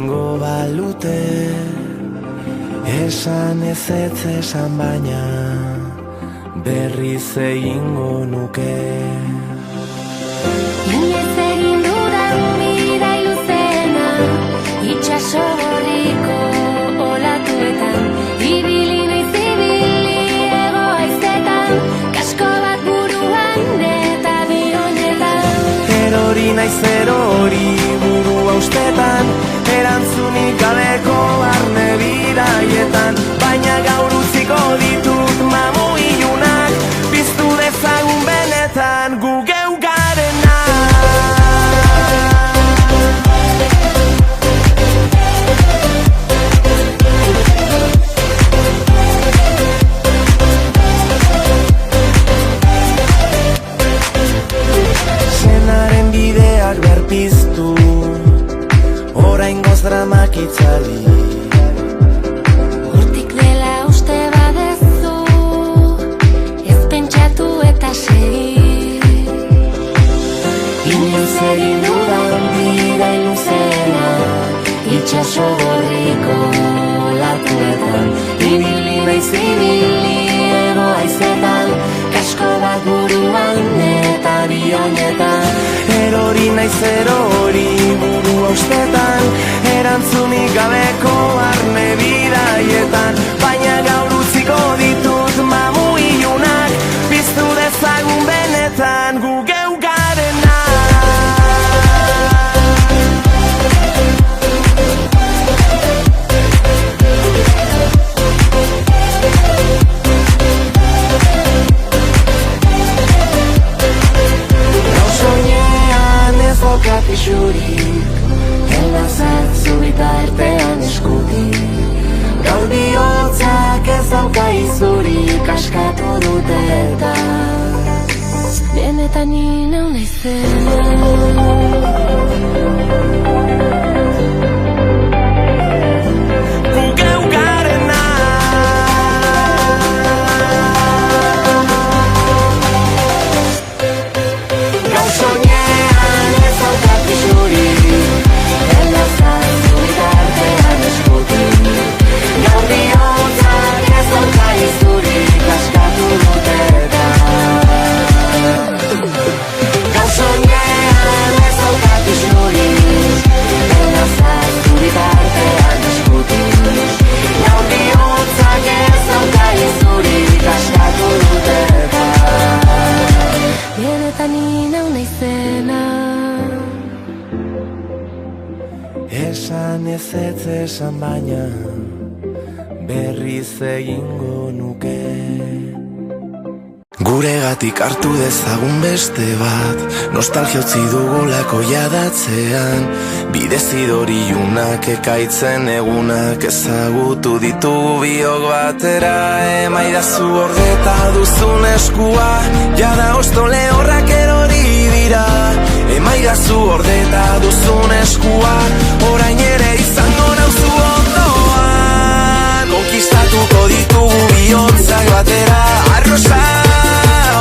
egingo balute, esan ezetz esan baina berriz egingo nuke. Inoiz egin dudan bidai luzena, itxaso gorriko olatuetan, ibili naiz ibili ego haizetan, kasko bat buruan eta bionetan. Erori naiz erori burua ustetan, erantzunik gabeko barne bidaietan, baina gaur utziko ditut mamu ilunak, piztu dezagun benetan gu geu garena. Senaren bideak berpiztu, oraingoz dramak itzali. Hortik dela uste badezu, ez pentsatu eta segi. Inoiz egin dudan bidai luzena, itxaso gorriko olatuetan, ibili naiz ibili ego haizetan, kasko bat buruan eta bionetan. Erori naiz erori burua ustetan, erantzunik gabeko barne bidaietan, baina gaur utziko ditut mamu ilunak, piztu dezagun benetan gu geu garena. Pisurik, elazat zubita ertean eskutik, gaur bihotzak ez dauka izurik askatu dute eta Benetan inau naizena. gu geu garena. Gaur soinean ez dauka pisurik, elazat zubita ertean eskutik, gaur bihotzak ez dauka izurik askatu dute eta gaur soinean ez dauka pisurik, elazat zubita ertean eskutik, gaur bihotzak ez dauka izurik askatu dute eta Benetan inau naizena. esan ezetz esan baina berriz egingo nuke. Guregatik hartu dezagun beste bat, nostalgia utzi dugulako jadatzean, bidezidoriunak ekaitzen egunak ezagutu ditugu biok batera. Emaidazu gordeta duzun eskua, jada osto lehorrak erori dira. Emaidazu gordeta duzun eskua, orain ere izango nauzu ondoan. Konkistatuko ditugu bihotzak batera, arrosa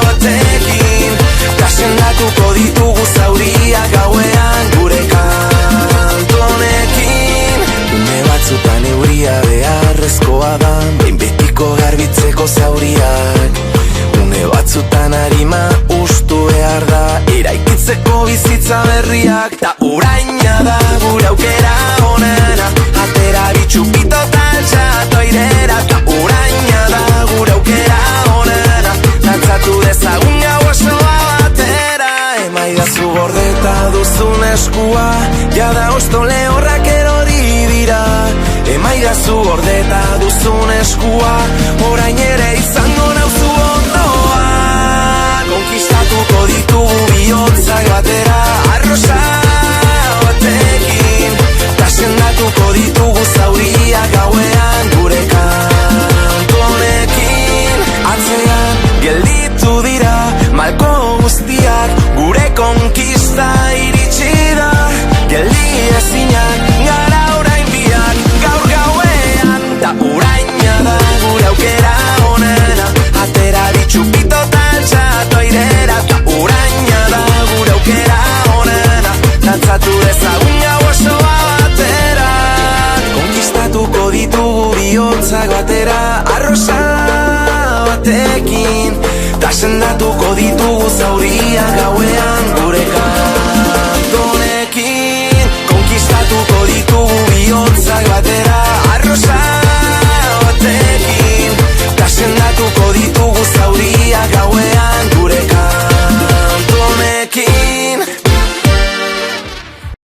batekin, kasendatuko ditugu zauriak gauean gure kantonekin. Une batzutan euria beharrezkoa da, behin betiko garbitzeko zauriak. Une batzutan harima ustu behar da, eraikitzeko bizitza berriak. Ta uraina da gure aukera onena, atera bitxupitotan txato airera. Ta uraina da gure aukera onena, dantzatu dezagun gau osoa batera. Emaidazu gordeta duzun eskua, jada osto lehorrak erori dira. Emaidazu gordeta duzun eskua, orain ere izango nauzu ondoan. Konkistatuko ditugu bihotzak batera, arrosa batekin, kasendatuko ditugu zauriak gauean gure kantonekin. Atzean gelditu dira malko guztiak, gure konkista iritsi da. Geldi ezinak gara orain biak, gaur gauean. Ta uraina da gure aukera onena, zurekin Ta sendatuko ditugu zauriak gauean